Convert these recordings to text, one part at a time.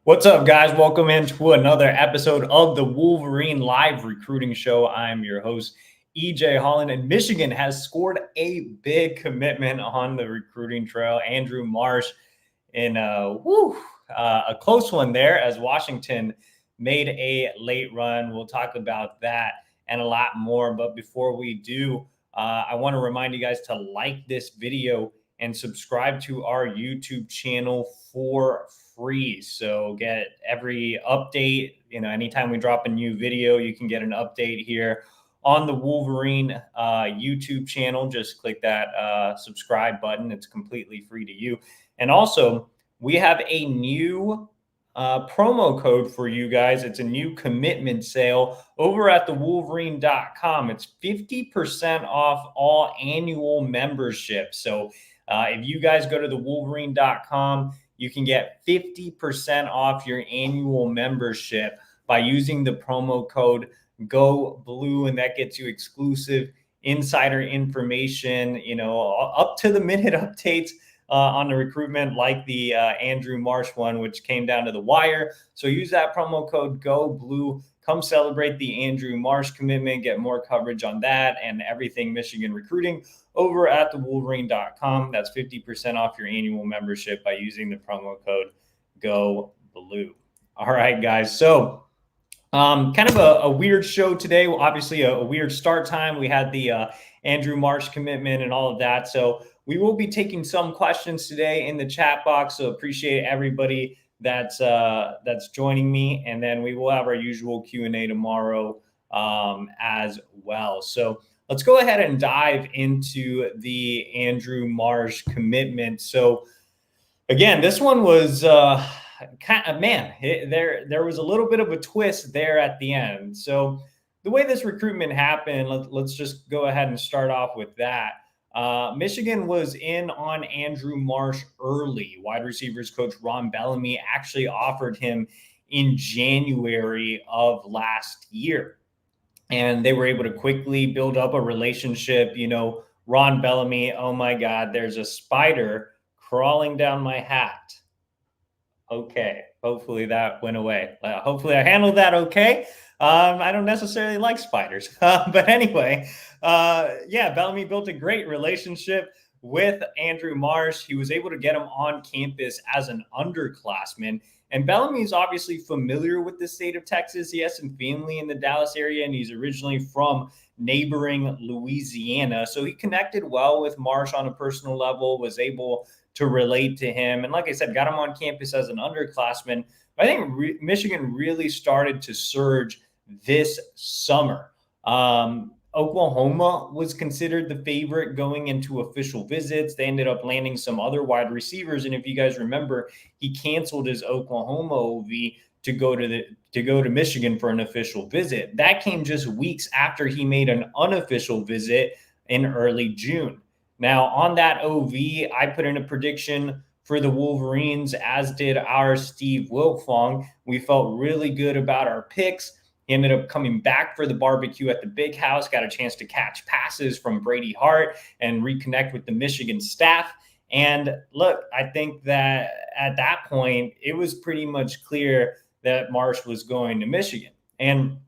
What's up, guys? Welcome into another episode of the Wolverine Live Recruiting Show. I'm your host, EJ Holland, and Michigan has scored a big commitment on the recruiting trail. Andrew Marsh in a close one there as Washington made a late run. We'll talk about that and a lot more. But before we do, I want to remind you guys to like this video and subscribe to our YouTube channel for free. So get every update, anytime we drop a new video, you can get an update here on the Wolverine YouTube channel. Just click that subscribe button. It's completely free to you. And also, we have a new promo code for you guys. It's a new commitment sale over at thewolverine.com. It's 50% off all annual memberships. So if you guys go to thewolverine.com, you can get 50% off your annual membership by using the promo code GOBLUE, and that gets you exclusive insider information, up to the minute updates on the recruitment, like the Andrew Marsh one, which came down to the wire. So use that promo code GOBLUE. Come celebrate the Andrew Marsh commitment, get more coverage on that and everything Michigan recruiting over at thewolverine.com. That's 50% off your annual membership by using the promo code GOBLUE. All right, guys. So kind of a weird show today. Well, obviously a weird start time. We had the Andrew Marsh commitment and all of that. So we will be taking some questions today in the chat box. So appreciate everybody that's joining me. And then we will have our usual Q&A tomorrow as well. So let's go ahead and dive into the Andrew Marsh commitment. So again, this one was there was a little bit of a twist there at the end. So the way this recruitment happened, let's just go ahead and start off with that. Michigan was in on Andrew Marsh early. Wide receivers coach Ron Bellamy actually offered him in January of last year. And they were able to quickly build up a relationship. Ron Bellamy, oh my God, there's a spider crawling down my hat. Okay, hopefully that went away. Hopefully I handled that okay. I don't necessarily like spiders. But anyway, Bellamy built a great relationship with Andrew Marsh. He was able to get him on campus as an underclassman. And Bellamy is obviously familiar with the state of Texas. He has some family in the Dallas area, and he's originally from neighboring Louisiana. So he connected well with Marsh on a personal level, was able to relate to him. And like I said, got him on campus as an underclassman. I think Michigan really started to surge this summer. Oklahoma was considered the favorite going into official visits. They ended up landing some other wide receivers. And if you guys remember, he canceled his Oklahoma OV to go to Michigan for an official visit. That came just weeks after he made an unofficial visit in early June. Now, on that OV, I put in a prediction for the Wolverines, as did our Steve Wiltfong. We felt really good about our picks. He ended up coming back for the barbecue at the Big House, got a chance to catch passes from Brady Hart and reconnect with the Michigan staff. And look, I think that at that point, it was pretty much clear that Marsh was going to Michigan. And,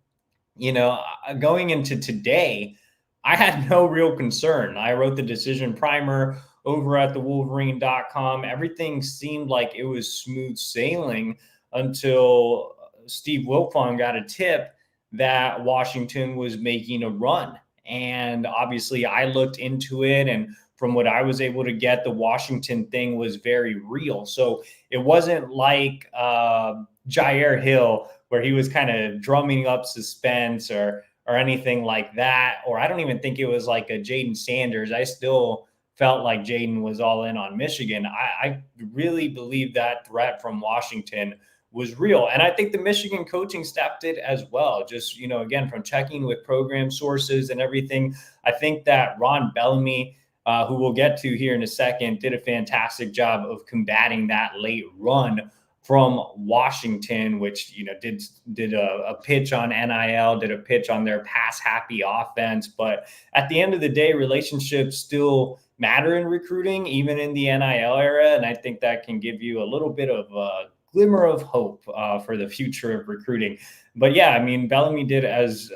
going into today, I had no real concern. I wrote the decision primer over at thewolverine.com. Everything seemed like it was smooth sailing until Steve Wiltfong got a tip that Washington was making a run. And obviously I looked into it, and from what I was able to get, the Washington thing was very real. So it wasn't like Jair Hill, where he was kind of drumming up suspense or anything like that. Or I don't even think it was like a Jaden Sanders. I still felt like Jaden was all in on Michigan. I really believe that threat from Washington was real. And I think the Michigan coaching staff did as well. Just, again, from checking with program sources and everything, I think that Ron Bellamy, who we'll get to here in a second, did a fantastic job of combating that late run from Washington, which, did a pitch on NIL, did a pitch on their pass happy offense. But at the end of the day, relationships still matter in recruiting, even in the NIL era. And I think that can give you a little bit of glimmer of hope for the future of recruiting. But yeah, I mean, Bellamy did as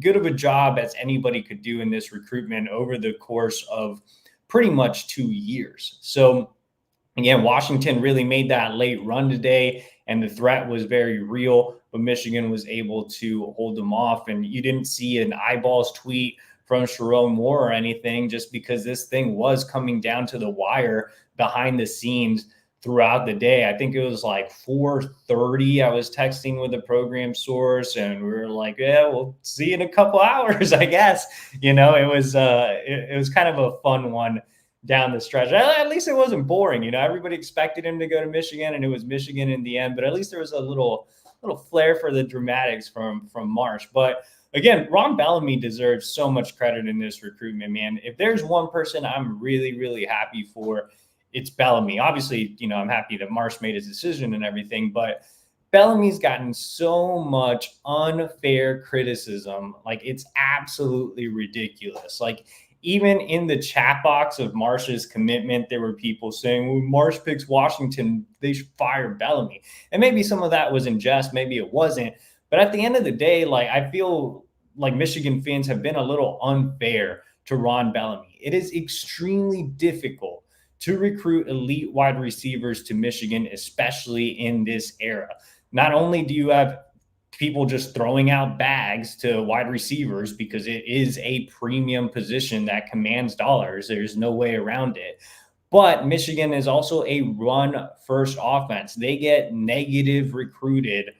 good of a job as anybody could do in this recruitment over the course of pretty much 2 years. So again, Washington really made that late run today, and the threat was very real, but Michigan was able to hold them off. And you didn't see an eyeballs tweet from Sharon Moore or anything, just because this thing was coming down to the wire behind the scenes throughout the day. I think it was like 4:30. I was texting with a program source, and we were like, "Yeah, we'll see you in a couple hours, I guess." It was it was kind of a fun one down the stretch. At least it wasn't boring. Everybody expected him to go to Michigan, and it was Michigan in the end. But at least there was a little flair for the dramatics from Marsh. But again, Ron Bellamy deserves so much credit in this recruitment, man. If there's one person I'm really, really happy for, it's Bellamy. Obviously, I'm happy that Marsh made his decision and everything, but Bellamy's gotten so much unfair criticism. Like, it's absolutely ridiculous. Like, even in the chat box of Marsh's commitment, there were people saying, well, Marsh picks Washington, they should fire Bellamy. And maybe some of that was in jest, maybe it wasn't. But at the end of the day, like, I feel like Michigan fans have been a little unfair to Ron Bellamy. It is extremely difficult to recruit elite wide receivers to Michigan, especially in this era. Not only do you have people just throwing out bags to wide receivers because it is a premium position that commands dollars, there's no way around it. But Michigan is also a run-first offense. They get negative recruited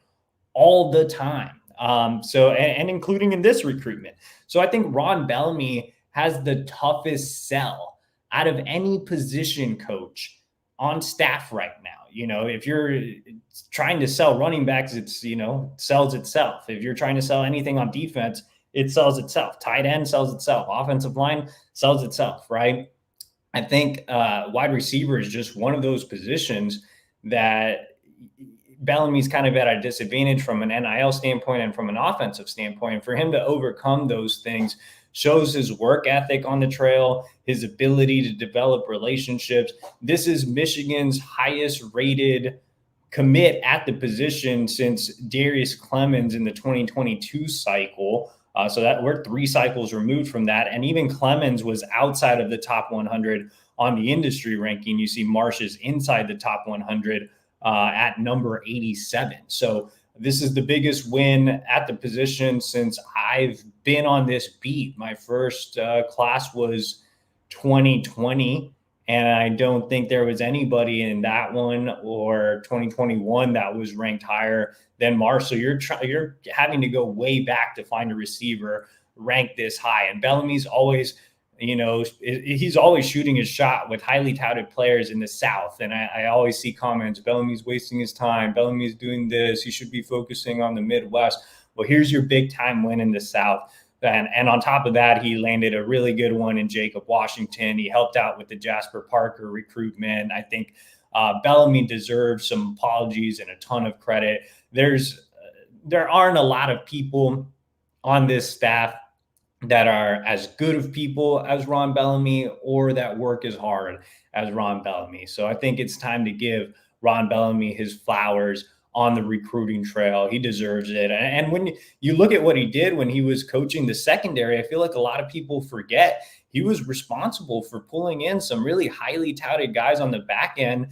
all the time. And including in this recruitment. So I think Ron Bellamy has the toughest sell out of any position coach on staff right now. If you're trying to sell running backs, it's, sells itself. If you're trying to sell anything on defense, it sells itself. Tight end sells itself. Offensive line sells itself, right? I think wide receiver is just one of those positions that Bellamy's kind of at a disadvantage from an NIL standpoint and from an offensive standpoint. And for him to overcome those things shows his work ethic on the trail, his ability to develop relationships. This is Michigan's highest rated commit at the position since Darius Clemens in the 2022 cycle. So that we're 3 cycles removed from that. And even Clemens was outside of the top 100 on the industry ranking. You see Marsh is inside the top 100 at number 87. So this is the biggest win at the position since I've been on this beat. My first class was 2020, and I don't think there was anybody in that one or 2021 that was ranked higher than Marsh. So you're having to go way back to find a receiver ranked this high. And Bellamy's always, he's always shooting his shot with highly touted players in the South. And I always see comments, Bellamy's wasting his time. Bellamy's doing this. He should be focusing on the Midwest. Well, here's your big time win in the South. And on top of that, he landed a really good one in Jacob Washington. He helped out with the Jasper Parker recruitment. I think Bellamy deserves some apologies and a ton of credit. There aren't a lot of people on this staff that are as good of people as Ron Bellamy or that work as hard as Ron Bellamy. So I think it's time to give Ron Bellamy his flowers on the recruiting trail. He deserves it. And when you look at what he did when he was coaching the secondary, I feel like a lot of people forget he was responsible for pulling in some really highly touted guys on the back end.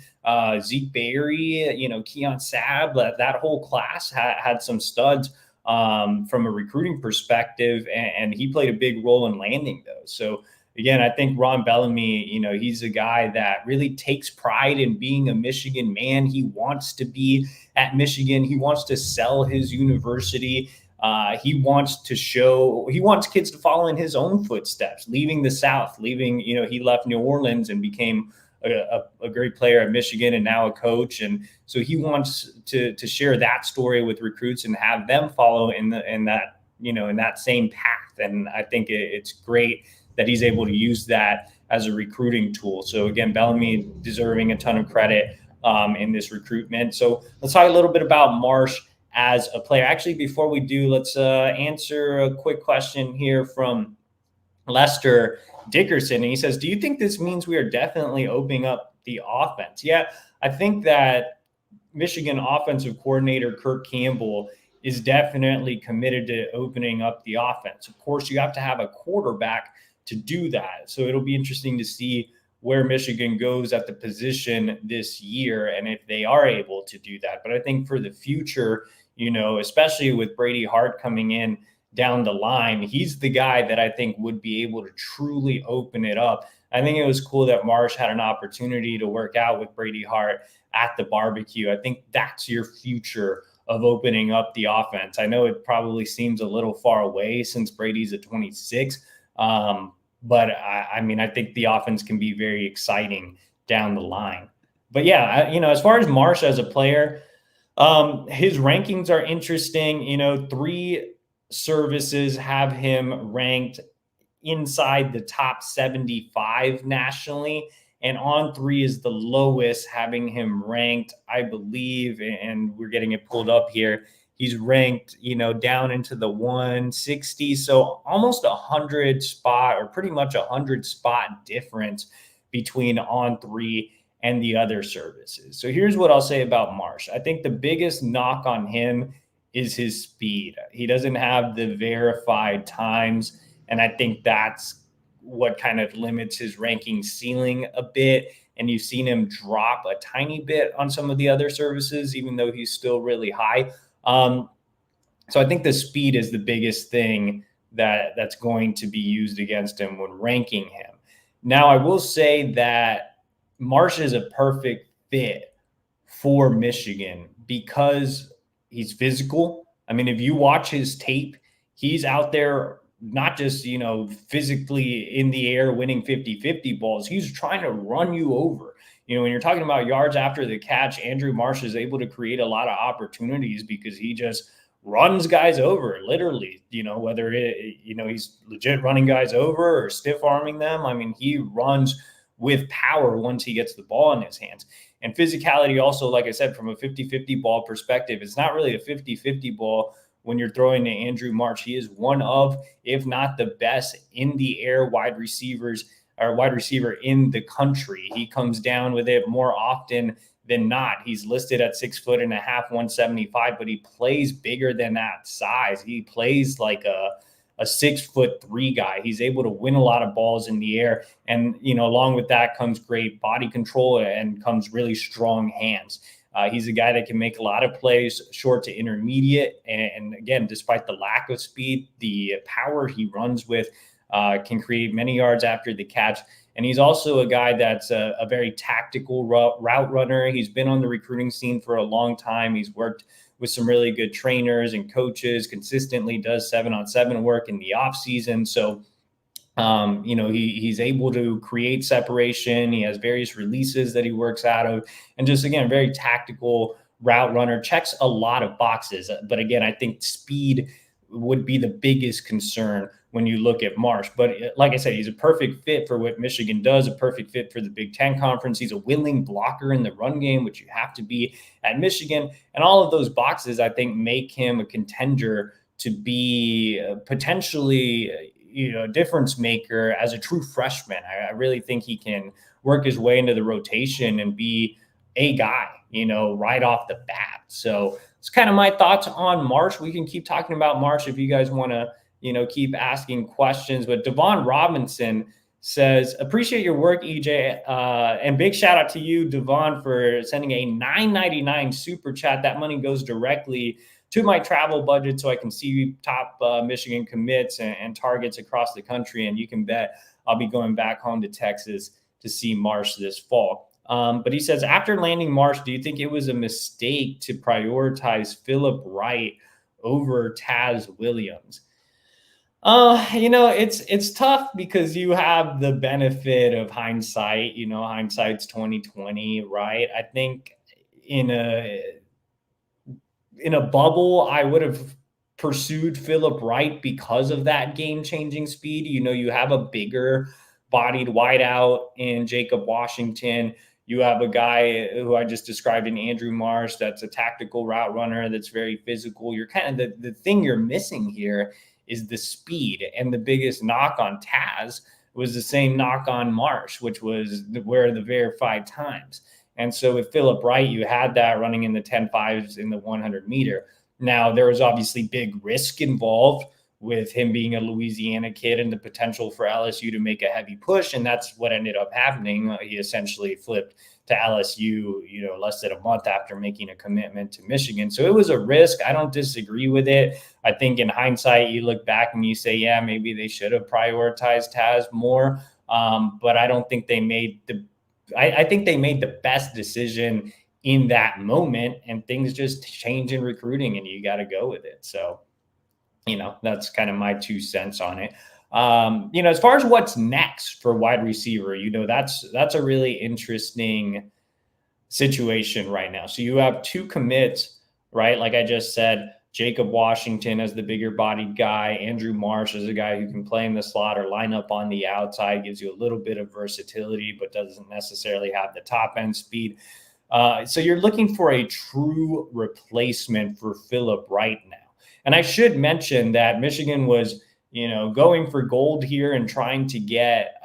Zeke Berry, Keon Sabb, that whole class had some studs from a recruiting perspective, and he played a big role in landing those. So again, I think Ron Bellamy, he's a guy that really takes pride in being a Michigan man. He wants to be at Michigan. He wants to sell his university. He wants kids to follow in his own footsteps, leaving the South, he left New Orleans and became a great player at Michigan and now a coach. And so he wants to share that story with recruits and have them follow in that same path. And I think it's great that he's able to use that as a recruiting tool. So again, Bellamy deserving a ton of credit in this recruitment. So let's talk a little bit about Marsh as a player. Actually, before we do, let's answer a quick question here from Lester Dickerson. And he says, do you think this means we are definitely opening up the offense? Yeah, I think that Michigan offensive coordinator Kirk Campbell is definitely committed to opening up the offense. Of course, you have to have a quarterback to do that. So it'll be interesting to see where Michigan goes at the position this year and if they are able to do that. But I think for the future, especially with Brady Hart coming in down the line, he's the guy that I think would be able to truly open it up. I think it was cool that Marsh had an opportunity to work out with Brady Hart at the barbecue. I think that's your future of opening up the offense. I know it probably seems a little far away since Brady's at 26, but I think the offense can be very exciting down the line. But yeah, as far as Marsh as a player, his rankings are interesting. 3 services have him ranked inside the top 75 nationally, and On3 is the lowest, having him ranked, I believe, and we're getting it pulled up here, he's ranked down into the 160, so almost 100 spot, or pretty much 100 spot difference between On3 and the other services. So here's what I'll say about Marsh. I think the biggest knock on him is his speed. He doesn't have the verified times, and I think that's what kind of limits his ranking ceiling a bit. And you've seen him drop a tiny bit on some of the other services, even though he's still really high. So I think the speed is the biggest thing that's going to be used against him when ranking him. Now, I will say that Marsh is a perfect fit for Michigan because he's physical. I mean, if you watch his tape, he's out there not just, physically in the air winning 50-50 balls. He's trying to run you over. When you're talking about yards after the catch, Andrew Marsh is able to create a lot of opportunities because he just runs guys over, literally, whether he's legit running guys over or stiff arming them. I mean, he runs with power once he gets the ball in his hands. And physicality also, like I said, from a 50-50 ball perspective, it's not really a 50-50 ball when you're throwing to Andrew Marsh. He is one of, if not the best in the air wide receiver in the country. He comes down with it more often than not. He's listed at 6'1.5", 175, but he plays bigger than that size. He plays like a 6'3" guy. He's able to win a lot of balls in the air. And, along with that comes great body control and comes really strong hands. He's a guy that can make a lot of plays short to intermediate. And again, despite the lack of speed, the power he runs with can create many yards after the catch. And he's also a guy that's a very tactical route runner. He's been on the recruiting scene for a long time. He's worked with some really good trainers and coaches, consistently does 7-on-7 work in the off season. So, he's able to create separation. He has various releases that he works out of, and just, again, very tactical route runner, checks a lot of boxes. But again, I think speed would be the biggest concern when you look at Marsh. But like I said, he's a perfect fit for what Michigan does, a perfect fit for the Big Ten Conference. He's a willing blocker in the run game, which you have to be at Michigan. And all of those boxes, I think, make him a contender to be potentially a difference maker as a true freshman. I really think he can work his way into the rotation and be a guy, right off the bat. So it's kind of my thoughts on Marsh. We can keep talking about Marsh if you guys want to, keep asking questions. But Devon Robinson says, appreciate your work, EJ. And big shout out to you, Devon, for sending a $9.99 super chat. That money goes directly to my travel budget so I can see top Michigan commits and targets across the country. And you can bet I'll be going back home to Texas to see Marsh this fall. But he says, after landing Marsh, do you think it was a mistake to prioritize Philip Wright over Taz Williams? It's tough because you have the benefit of hindsight. Hindsight's 2020, right? I think in a bubble, I would have pursued Philip Wright because of that game-changing speed. You have a bigger bodied wideout in Jacob Washington. You have a guy who I just described in Andrew Marsh that's a tactical route runner that's very physical. You're kind of the thing you're missing here is the speed. And the biggest knock on Taz was the same knock on Marsh, which was where the verified times. And so with Philip Wright, you had that running in the 10.5s in the 100 meter. Now, there was obviously big risk involved with him being a Louisiana kid and the potential for LSU to make a heavy push. And that's what ended up happening. He essentially flipped to LSU, less than a month after making a commitment to Michigan. So it was a risk. I don't disagree with it. I think in hindsight, you look back and you say, yeah, maybe they should have prioritized Taz more. But I don't think they made I think they made the best decision in that moment, and things just change in recruiting and you got to go with it. So, that's kind of my 2 cents on it. As far as what's next for wide receiver, that's a really interesting situation right now. So you have 2 commits, right? Like I just said, Jacob Washington as the bigger bodied guy, Andrew Marsh as a guy who can play in the slot or line up on the outside, gives you a little bit of versatility, but doesn't necessarily have the top end speed. So you're looking for a true replacement for Philip Wright now. And I should mention that Michigan was, going for gold here and trying to get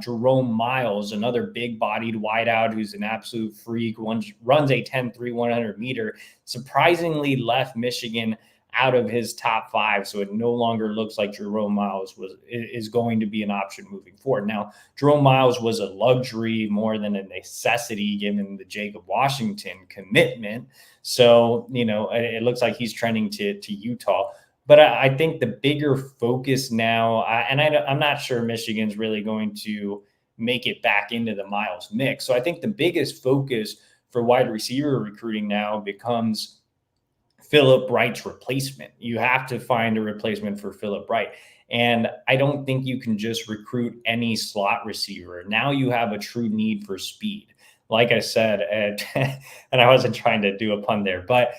Jerome Miles, another big-bodied wideout who's an absolute freak, runs a 10.3 100 meter, surprisingly left Michigan out of his top 5. So it no longer looks like Jerome Miles is going to be an option moving forward. Now, Jerome Miles was a luxury more than a necessity given the Jacob Washington commitment. So, it looks like he's trending to Utah. But I think the bigger focus now, I'm not sure Michigan's really going to make it back into the Miles mix. So I think the biggest focus for wide receiver recruiting now becomes Philip Wright's replacement. You have to find a replacement for Philip Wright. And I don't think you can just recruit any slot receiver. Now you have a true need for speed. Like I said, and I wasn't trying to do a pun there, but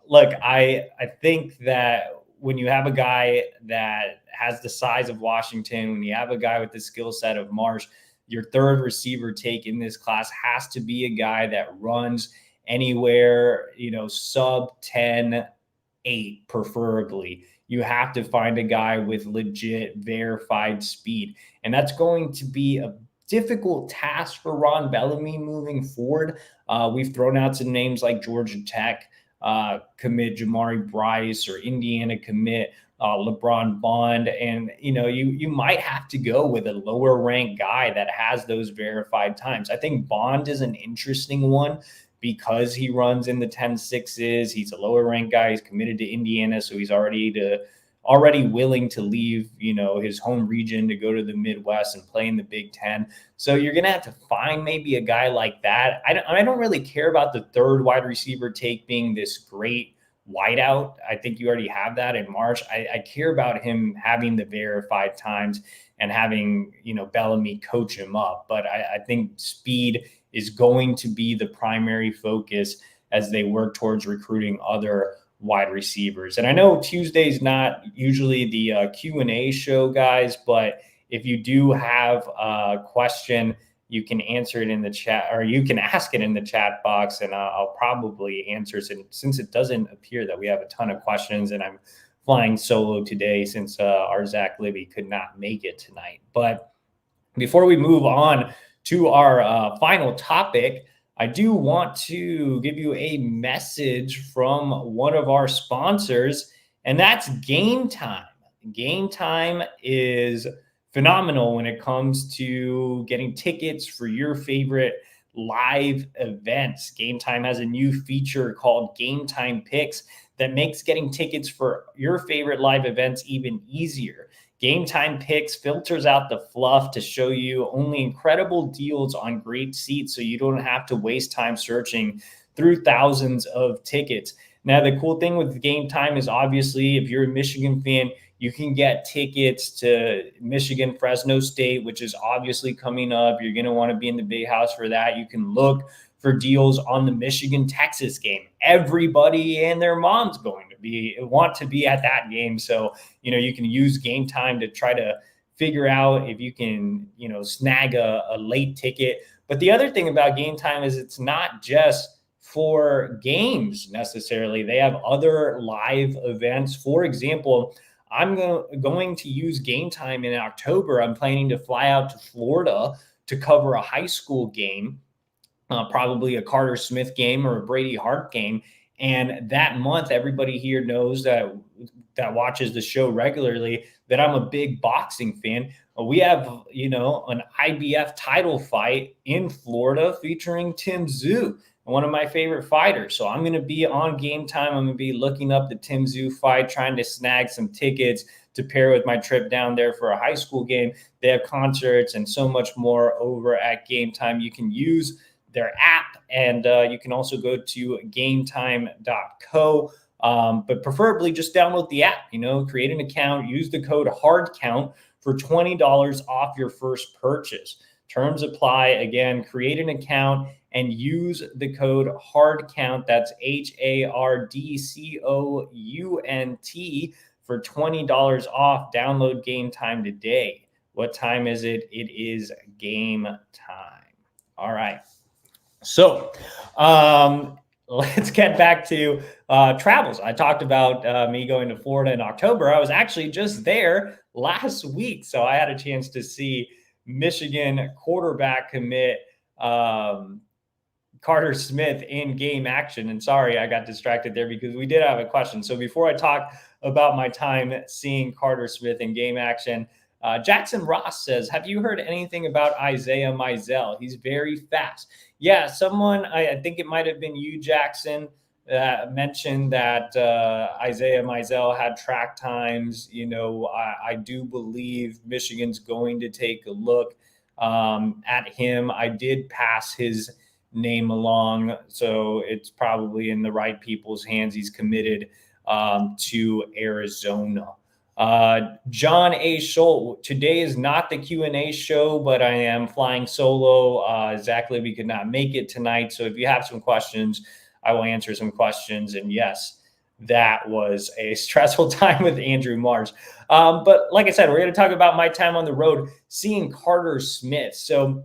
look, I think that when you have a guy that has the size of Washington, when you have a guy with the skill set of Marsh, your third receiver take in this class has to be a guy that runs anywhere, sub 10.8 preferably. You have to find a guy with legit verified speed. And that's going to be a difficult task for Ron Bellamy moving forward. We've thrown out some names like Georgia Tech commit Jamari Bryce, or Indiana commit LeBron Bond. And, you might have to go with a lower ranked guy that has those verified times. I think Bond is an interesting one because he runs in the 10.6s. He's a lower ranked guy. He's committed to Indiana. So he's already willing to leave, his home region to go to the Midwest and play in the Big Ten. So you're going to have to find maybe a guy like that. I don't really care about the third wide receiver take being this great wideout. I think you already have that in Marsh. I care about him having the verified times and having, Bellamy coach him up. But I think speed is going to be the primary focus as they work towards recruiting other wide receivers. And I know Tuesday's not usually the Q&A show, guys, but if you do have a question, you can answer it in the chat, or you can ask it in the chat box, and I'll probably answer it, since it doesn't appear that we have a ton of questions, and I'm flying solo today since our Zach Libby could not make it tonight. But before we move on to our final topic, I do want to give you a message from one of our sponsors, and that's Game Time. Game Time is phenomenal when it comes to getting tickets for your favorite live events. Game Time has a new feature called Game Time Picks that makes getting tickets for your favorite live events even easier. Game Time Picks filters out the fluff to show you only incredible deals on great seats, so you don't have to waste time searching through thousands of tickets. Now, the cool thing with Game Time is, obviously, if you're a Michigan fan, you can get tickets to Michigan, Fresno State, which is obviously coming up. You're going to want to be in the big house for that. You can look for deals on the Michigan-Texas game. Everybody and their mom's going to want to be at that game. So, you can use Game Time to try to figure out if you can, snag a late ticket. But the other thing about Game Time is it's not just for games necessarily. They have other live events. For example, I'm going to use Game Time in October. I'm planning to fly out to Florida to cover a high school game. probably a Carter Smith game or a Brady Hart game. And that month, everybody here knows that watches the show regularly that I'm a big boxing fan. We have, an IBF title fight in Florida featuring Tim Tszyu, one of my favorite fighters. So I'm going to be on Game Time. I'm going to be looking up the Tim Tszyu fight, trying to snag some tickets to pair with my trip down there for a high school game. They have concerts and so much more over at Game Time. You can use their app, and you can also go to gametime.co. But preferably just download the app, create an account, use the code HARDCOUNT for $20 off your first purchase. Terms apply. Again, create an account and use the code HARDCOUNT. That's HARDCOUNT for $20 off. Download Game Time today. What time is it? It is game time. All right. So let's get back to travels. I talked about me going to Florida in October. I was actually just there last week. So I had a chance to see Michigan quarterback commit Carter Smith in game action. And sorry, I got distracted there because we did have a question. So before I talk about my time seeing Carter Smith in game action, Jackson Ross says, have you heard anything about Isaiah Mizell? He's very fast. Yeah, someone, I think it might have been you, Jackson, mentioned that Isaiah Mizell had track times. I do believe Michigan's going to take a look at him. I did pass his name along, so it's probably in the right people's hands. He's committed to Arizona. John A. Schultz, today is not the Q&A show, but I am flying solo. Zach Libby could not make it tonight. So if you have some questions, I will answer some questions. And yes, that was a stressful time with Andrew Marsh. But like I said, we're going to talk about my time on the road, seeing Carter Smith. So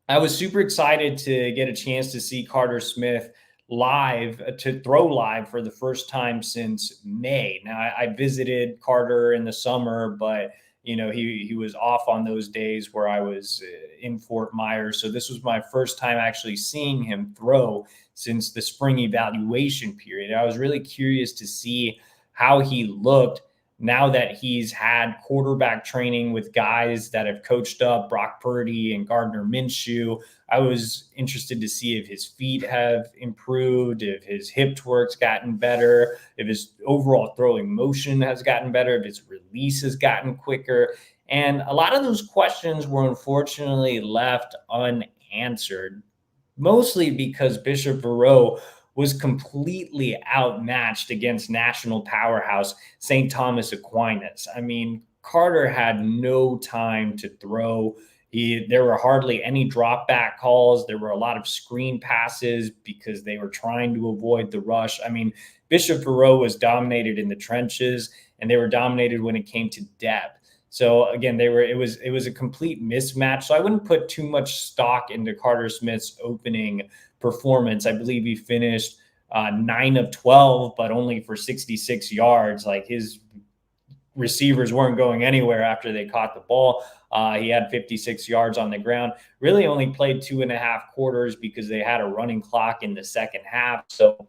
I was super excited to get a chance to see Carter Smith live, to throw live for the first time since May. Now I visited Carter in the summer, but he was off on those days where I was in Fort Myers. So this was my first time actually seeing him throw since the spring evaluation period. I was really curious to see how he looked now that he's had quarterback training with guys that have coached up, Brock Purdy and Gardner Minshew. I was interested to see if his feet have improved, if his hip work's gotten better, if his overall throwing motion has gotten better, if his release has gotten quicker. And a lot of those questions were unfortunately left unanswered, mostly because Bishop Verreau was completely outmatched against national powerhouse St. Thomas Aquinas. I mean, Carter had no time to throw. There were hardly any drop back calls. There were a lot of screen passes because they were trying to avoid the rush. I mean, Bishop Verreau was dominated in the trenches, and they were dominated when it came to depth. So again, it was a complete mismatch. So I wouldn't put too much stock into Carter Smith's opening performance. I believe he finished 9 of 12, but only for 66 yards. Like, his receivers weren't going anywhere after they caught the ball. He had 56 yards on the ground. Really only played 2.5 quarters because they had a running clock in the second half. So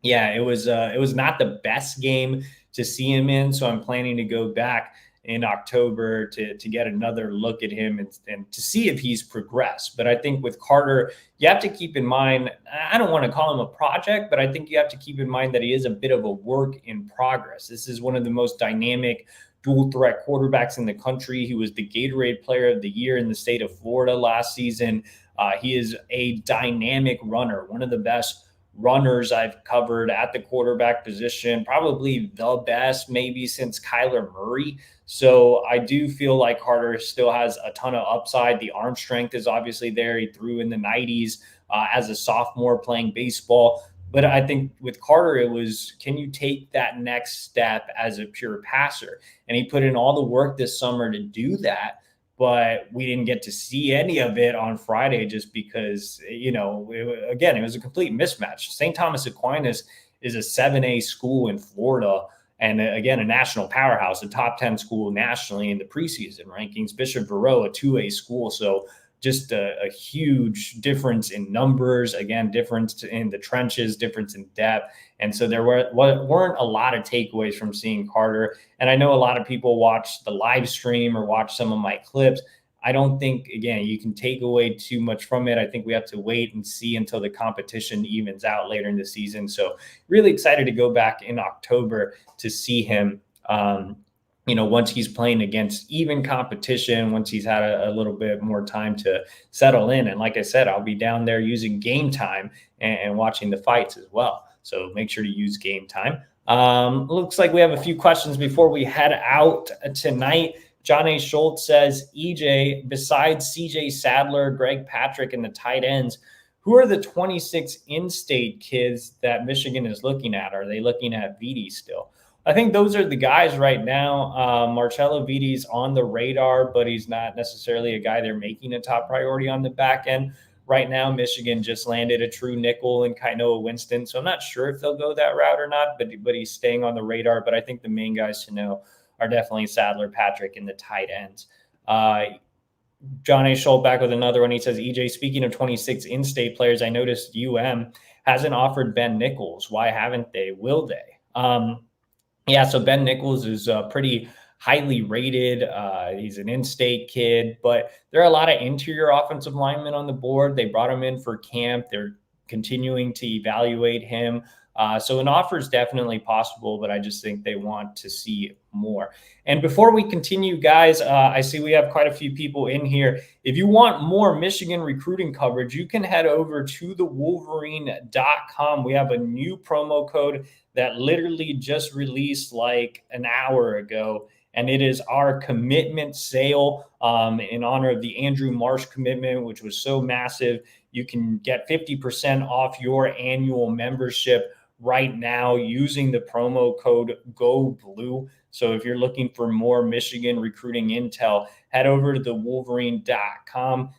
yeah, it was not the best game to see him in. So I'm planning to go back in October to get another look at him and to see if he's progressed. But I think with Carter, you have to keep in mind, I don't want to call him a project, but I think you have to keep in mind that he is a bit of a work in progress. This is one of the most dynamic dual threat quarterbacks in the country. He was the Gatorade Player of the Year in the state of Florida last season. He is a dynamic runner, one of the best runners I've covered at the quarterback position, probably the best maybe since Kyler Murray. So I do feel like Carter still has a ton of upside. The arm strength is obviously there. He threw in the 90s as a sophomore playing baseball. But I think with Carter, it was, can you take that next step as a pure passer? And he put in all the work this summer to do that. But we didn't get to see any of it on Friday just because, it was a complete mismatch. St. Thomas Aquinas is a 7A school in Florida. And again, a national powerhouse, a top 10 school nationally in the preseason rankings. Bishop Verreau, a 2A school. So just a huge difference in numbers, again, difference in the trenches, difference in depth. And so there weren't a lot of takeaways from seeing Carter. And I know a lot of people watch the live stream or watch some of my clips. I don't think, again, you can take away too much from it. I think we have to wait and see until the competition evens out later in the season. So really excited to go back in October to see him, once he's playing against even competition, once he's had a little bit more time to settle in. And like I said, I'll be down there using Game Time and watching the fights as well. So make sure to use Game Time. Looks like we have a few questions before we head out tonight. John A. Schultz says, EJ, besides CJ Sadler, Greg Patrick, and the tight ends, who are the 26 in-state kids that Michigan is looking at? Are they looking at Vitti still? I think those are the guys right now. Marcello Vitti's on the radar, but he's not necessarily a guy they're making a top priority on the back end. Right now, Michigan just landed a true nickel in Kainoa Winston, so I'm not sure if they'll go that route or not, but he's staying on the radar. But I think the main guys to know are definitely Sadler, Patrick, and the tight ends. John A. Schultz back with another one. He says, EJ, speaking of 26 in-state players, I noticed UM hasn't offered Ben Nichols. Why haven't they? Will they? Yeah, so Ben Nichols is pretty highly rated. He's an in-state kid, but there are a lot of interior offensive linemen on the board. They brought him in for camp. They're continuing to evaluate him. So an offer is definitely possible, but I just think they want to see more. And before we continue, guys, I see we have quite a few people in here. If you want more Michigan recruiting coverage, you can head over to the Wolverine.com. We have a new promo code that literally just released like an hour ago, and it is our commitment sale in honor of the Andrew Marsh commitment, which was so massive. You can get 50% off your annual membership right now using the promo code GOBLUE. So if you're looking for more Michigan recruiting intel, head over to the Wolverine.com.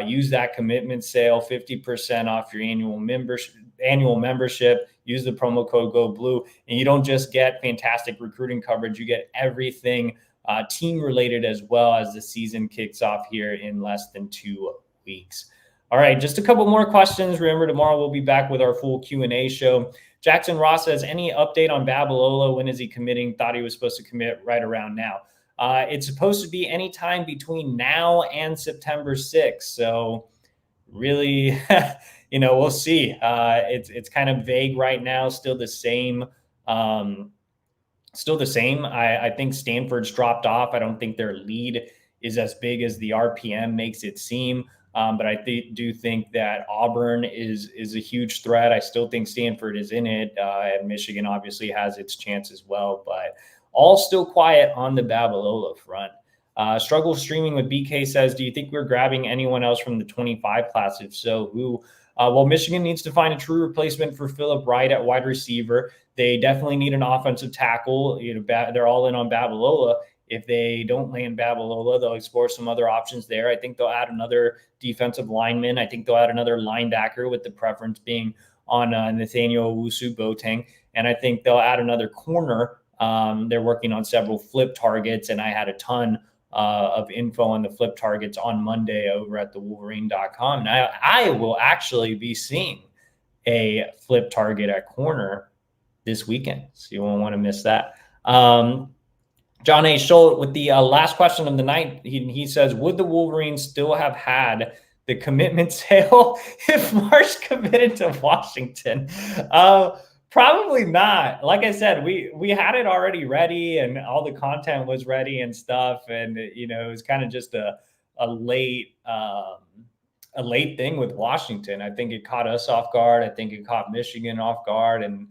Use that commitment sale, 50% off your annual membership. Use the promo code GOBLUE, and you don't just get fantastic recruiting coverage, you get everything team related as well as the season kicks off here in less than 2 weeks. All right, just a couple more questions. Remember, tomorrow we'll be back with our full Q&A show. Jackson Ross says, any update on Babalola? When is he committing? Thought he was supposed to commit right around now. It's supposed to be any time between now and September 6th. So really, we'll see. It's kind of vague right now. Still the same. I think Stanford's dropped off. I don't think their lead is as big as the RPM makes it seem. But I do think that Auburn is a huge threat. I still think Stanford is in it, and Michigan obviously has its chance as well. But all still quiet on the Babalola front. Struggle Streaming with BK says, do you think we're grabbing anyone else from the 25 class? If so, who? Well, Michigan needs to find a true replacement for Philip Wright at wide receiver. They definitely need an offensive tackle. They're all in on Babalola. If they don't land Babalola, they'll explore some other options there. I think they'll add another defensive lineman. I think they'll add another linebacker, with the preference being on Nathaniel Owusu-Boateng. And I think they'll add another corner. They're working on several flip targets, and I had a ton of info on the flip targets on Monday over at the Wolverine.com. And I will actually be seeing a flip target at corner this weekend, so you won't want to miss that. John A. Schultz with the last question of the night. He says, would the Wolverines still have had the commitment sale if Marsh committed to Washington? Probably not. Like I said, we had it already ready, and all the content was ready and stuff. And, it was kind of just a late thing with Washington. I think it caught us off guard. I think it caught Michigan off guard. And,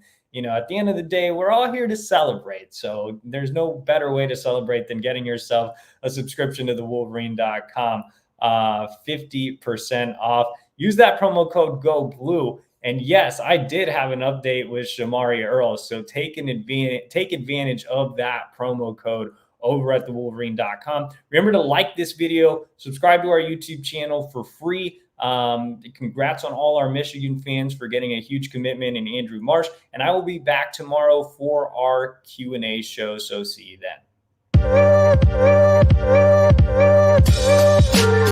at the end of the day, we're all here to celebrate. So there's no better way to celebrate than getting yourself a subscription to the Wolverine.com, 50% off. Use that promo code GOBLUE. And yes, I did have an update with Shamari Earl. So take advantage of that promo code over at the Wolverine.com. Remember to like this video, subscribe to our YouTube channel for free. Congrats on all our Michigan fans for getting a huge commitment in Andrew Marsh. And I will be back tomorrow for our Q&A show. So see you then.